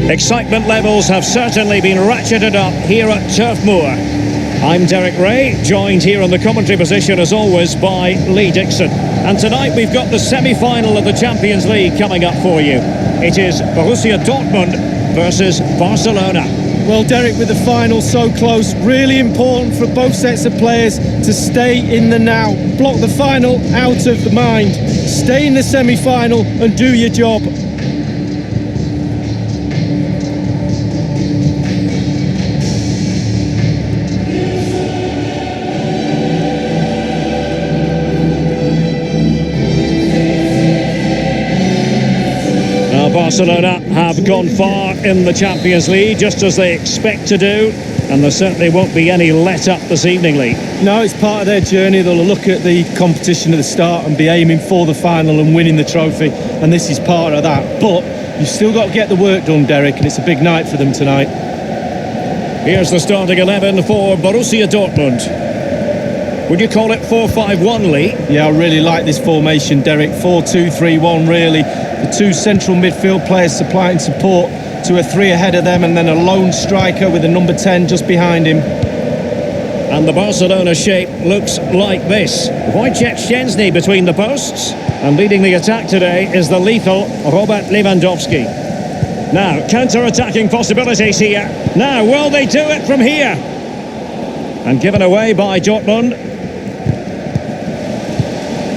Excitement levels have certainly been ratcheted up here at Turf Moor. I'm Derek Ray, joined here in the commentary position as always by Lee Dixon. And tonight we've got the semi-final of the Champions League coming up for you. It is Borussia Dortmund versus Barcelona. Well, Derek, with the final so close, really important for both sets of players to stay in the now. Block the final out of the mind. Stay in the semi-final and do your job. Barcelona have gone far in the Champions League, just as they expect to do, and there certainly won't be any let-up this evening, Lee. No, it's part of their journey. They'll look at the competition at the start and be aiming for the final and winning the trophy, and this is part of that. But you've still got to get the work done, Derek, and it's a big night for them tonight. Here's the starting 11 for Borussia Dortmund. Would you call it 4-5-1, Lee? Yeah, I really like this formation, Derek. 4-2-3-1, really. The two central midfield players supplying support to a three ahead of them, and then a lone striker with a number 10 just behind him. And the Barcelona shape looks like this. Wojciech Szczęsny between the posts, and leading the attack today is the lethal Robert Lewandowski. Now, counter-attacking possibilities here. Now, will they do it from here? And given away by Dortmund.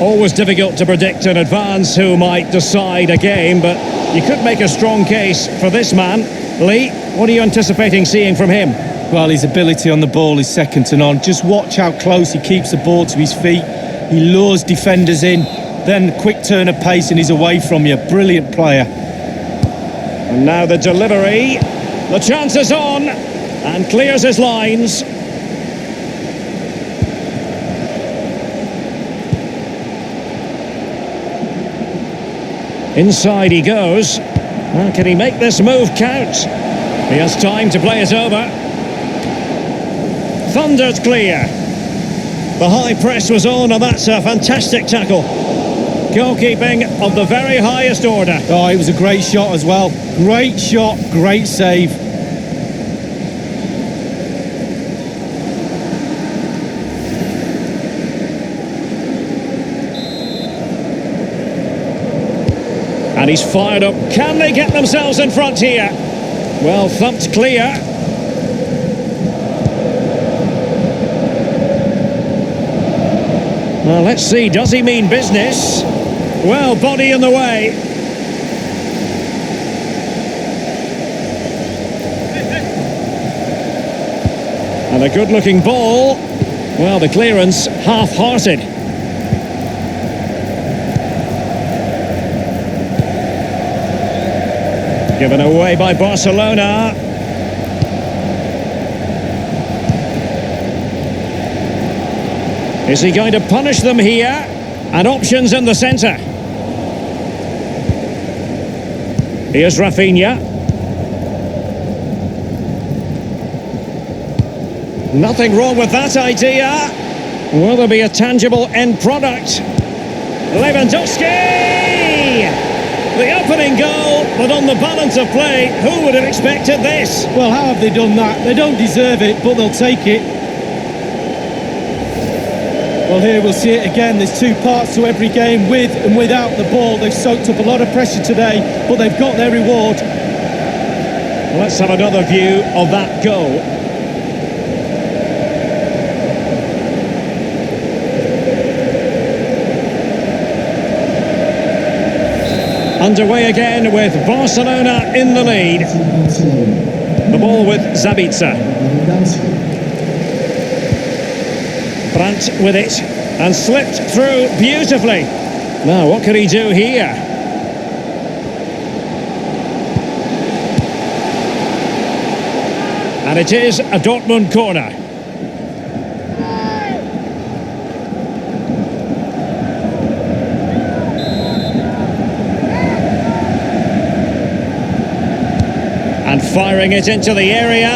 Always difficult to predict in advance who might decide a game, but you could make a strong case for this man. Lee, what are you anticipating seeing from him? Well, his ability on the ball is second to none. Just watch how close he keeps the ball to his feet. He lures defenders in, then quick turn of pace and he's away from you. Brilliant player. And now the delivery. The chance is on, and clears his lines. Inside he goes. Well, can he make this move count? He has time to play it over. Thundered clear. The high press was on, and that's a fantastic tackle. Goalkeeping of the very highest order. Oh, it was a great shot as well. Great shot, great save. And he's fired up. Can they get themselves in front here? Well, thumped clear. Well, let's see. Does he mean business? Well, body in the way. And a good-looking ball. Well, the clearance half-hearted. Given away by Barcelona. Is he going to punish them here? And options in the centre. Here's Rafinha. Nothing wrong with that idea. Will there be a tangible end product? Lewandowski! The opening goal, but on the balance of play, who would have expected this? Well, how have they done that? They don't deserve it, but they'll take it. Well, here we'll see it again. There's two parts to every game, with and without the ball. They've soaked up a lot of pressure today, but they've got their reward. Let's have another view of that goal. Underway again with Barcelona in the lead. The ball with Zabitzer. Brandt with it and slipped through beautifully. Now, what can he do here? And it is a Dortmund corner. And firing it into the area.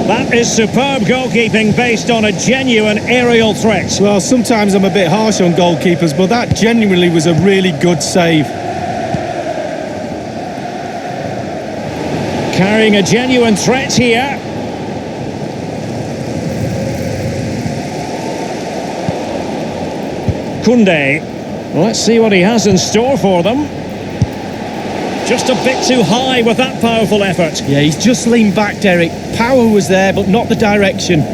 That is superb goalkeeping based on a genuine aerial threat. Well, sometimes I'm a bit harsh on goalkeepers, but that genuinely was a really good save. Carrying a genuine threat here. Koundé. Let's see what he has in store for them. Just a bit too high with that powerful effort. Yeah, he's just leaned back, Derek. Power was there, but not the direction.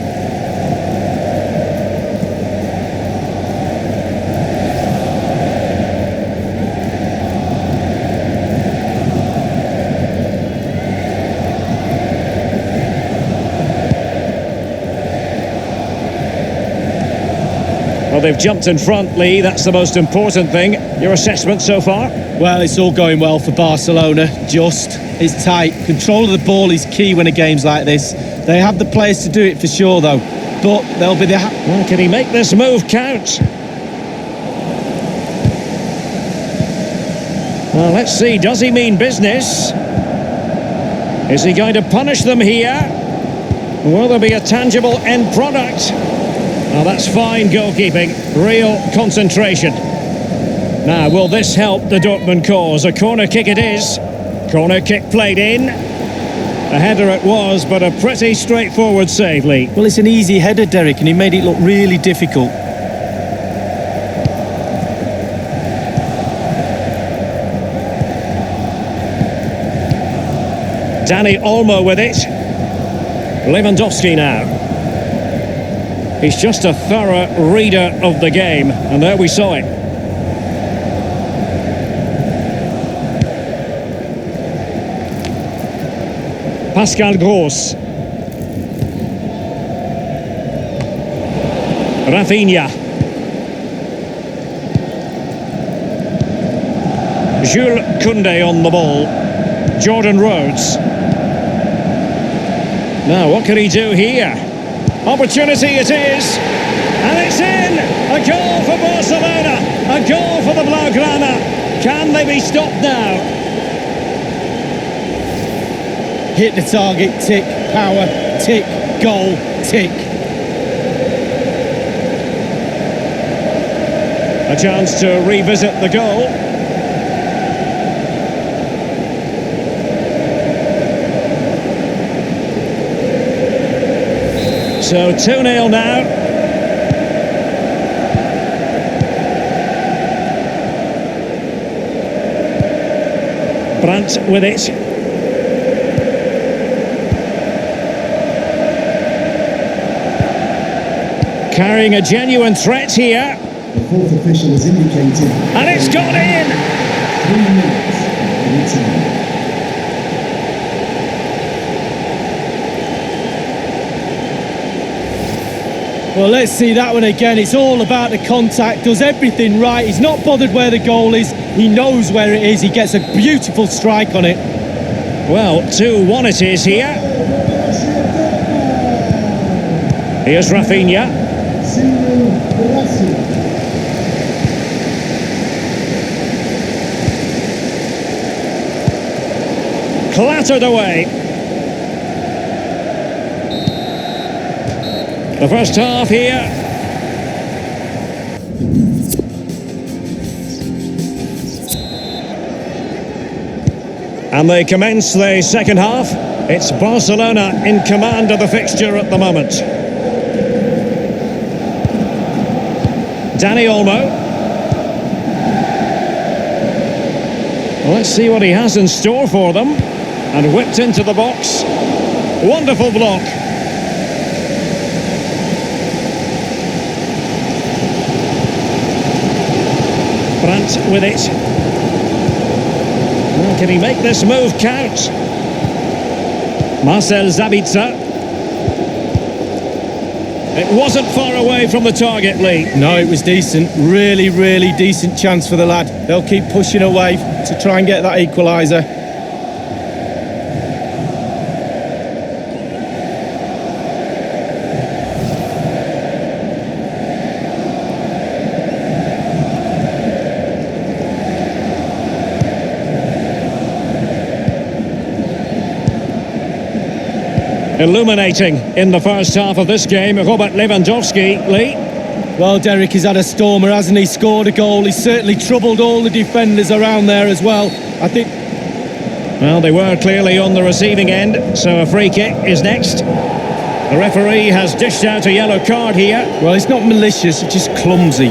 Well, they've jumped in front, Lee. That's the most important thing. Your assessment so far? Well, it's all going well for Barcelona. It's tight. Control of the ball is key when a game's like this. They have the players to do it for sure, though. But they'll be the... Well, can he make this move count? Well, let's see. Does he mean business? Is he going to punish them here? Will there be a tangible end product? Well, that's fine goalkeeping. Real concentration. Now, will this help the Dortmund cause? A corner kick it is. Corner kick played in. A header it was, but a pretty straightforward save, Lee. Well, it's an easy header, Derek, and he made it look really difficult. Dani Olmo with it. Lewandowski now. He's just a thorough reader of the game, and there we saw it. Pascal Gross. Rafinha. Jules Koundé on the ball. Jordan Rhodes. Now, what can he do here? Opportunity it is, and it's in! A goal for Barcelona, a goal for the Blaugrana. Can they be stopped now? Hit the target, tick, power, tick, goal, tick. A chance to revisit the goal. So 2-0 now. Brandt with it. Carrying a genuine threat here. The fourth official has indicated. And it's gone in! 3 minutes in time. Well, let's see that one again. It's all about the contact, does everything right. He's not bothered where the goal is. He knows where it is. He gets a beautiful strike on it. Well, 2-1 it is here. Here's Rafinha. Clattered away. The first half here. And they commence the second half. It's Barcelona in command of the fixture at the moment. Dani Olmo. Well, let's see what he has in store for them. And whipped into the box. Wonderful block. Brandt with it. Well, can he make this move count? Marcel Sabitzer. It wasn't far away from the target, Lee. No, it was decent. Really, really decent chance for the lad. They'll keep pushing away to try and get that equaliser. Illuminating in the first half of this game, Robert Lewandowski, Lee. Well, Derek, he's had a stormer, hasn't he? Scored a goal. He's certainly troubled all the defenders around there as well. I think Well, they were clearly on the receiving end, so a free kick is next. The referee has dished out a yellow card here. Well, it's not malicious, it's just clumsy.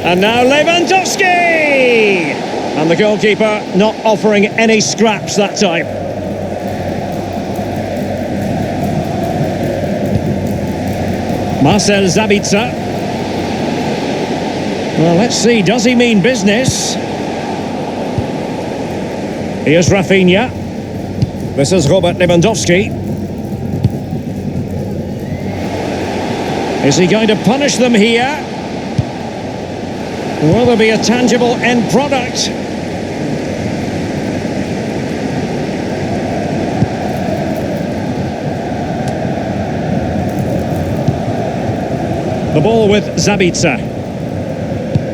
And now Lewandowski! And the goalkeeper not offering any scraps that time. Marcel Sabitzer. Well, let's see, does he mean business? Here's Rafinha. This is Robert Lewandowski. Is he going to punish them here? Will there be a tangible end product? The ball with Sabitzer.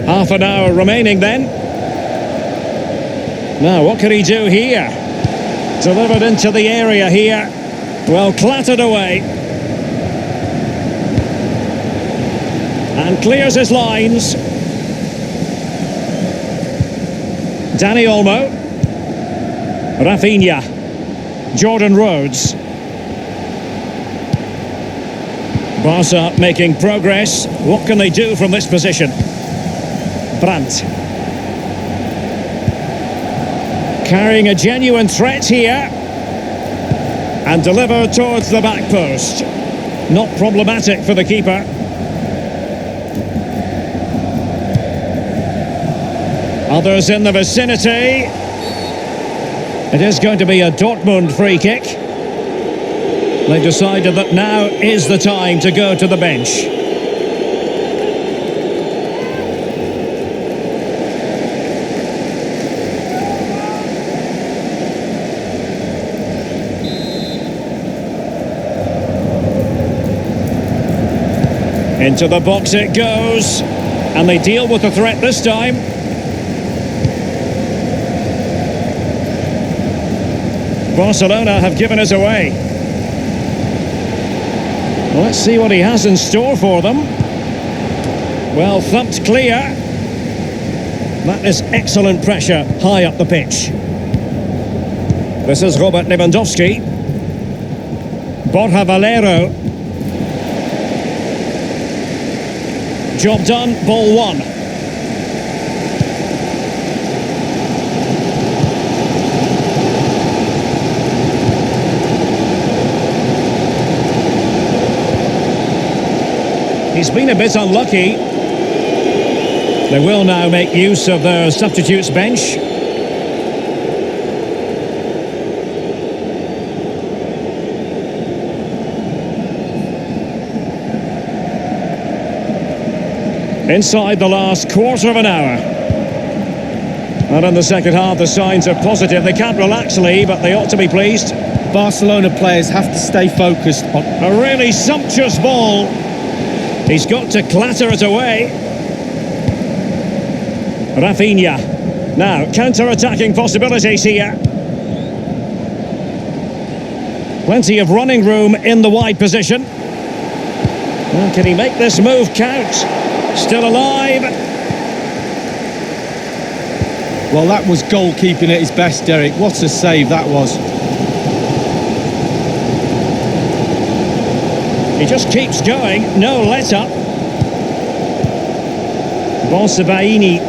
Half an hour remaining then. Now, what can he do here? Delivered into the area here. Well, clattered away. And clears his lines. Dani Olmo. Rafinha. Jordan Rhodes. Barca making progress. What can they do from this position? Brandt. Carrying a genuine threat here. And delivered towards the back post. Not problematic for the keeper. Others in the vicinity. It is going to be a Dortmund free kick. They've decided that now is the time to go to the bench. Into the box it goes. And they deal with the threat this time. Barcelona have given us away. Well, let's see what he has in store for them. Well, thumped clear. That is excellent pressure high up the pitch. This is Robert Lewandowski. Borja Valero. Job done, ball one. He's been a bit unlucky. They will now make use of their substitutes bench. Inside the last quarter of an hour. And in the second half, the signs are positive. They can't relax, Lee, but they ought to be pleased. Barcelona players have to stay focused on a really sumptuous ball. He's got to clatter it away. Rafinha. Now, counter-attacking possibilities here. Plenty of running room in the wide position. Well, can he make this move count? Still alive. Well, that was goalkeeping at his best, Derek. What a save that was. He just keeps going, no let-up. Bonsabaini.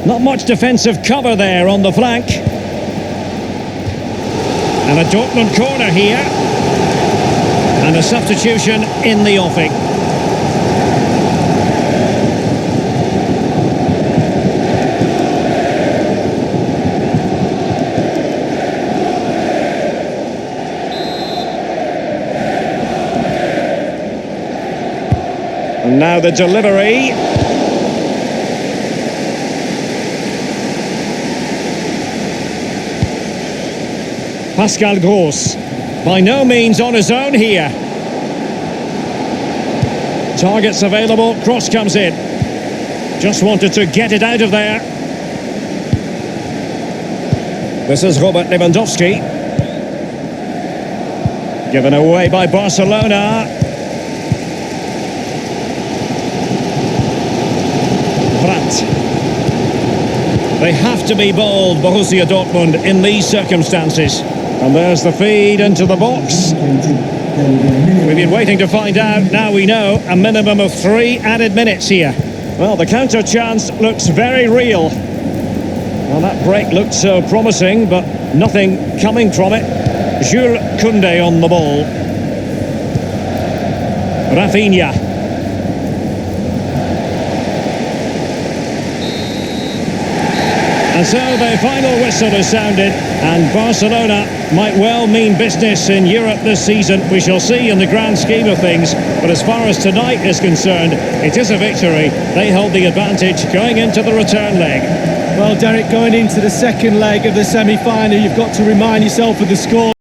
Not much defensive cover there on the flank. And a Dortmund corner here. And a substitution in the offing. And now the delivery. Pascal Gross, by no means on his own here. Targets available, cross comes in. Just wanted to get it out of there. This is Robert Lewandowski. Given away by Barcelona. They have to be bold, Borussia Dortmund, in these circumstances. And there's the feed into the box. We've been waiting to find out. Now we know a minimum of 3 added minutes here. Well, the counter chance looks very real. Well, that break looked so promising, but nothing coming from it. Jules Koundé on the ball. Rafinha. And so the final whistle is sounded, and Barcelona might well mean business in Europe this season. We shall see in the grand scheme of things, but as far as tonight is concerned, it is a victory. They hold the advantage going into the return leg. Well, Derek, going into the second leg of the semi-final, you've got to remind yourself of the score.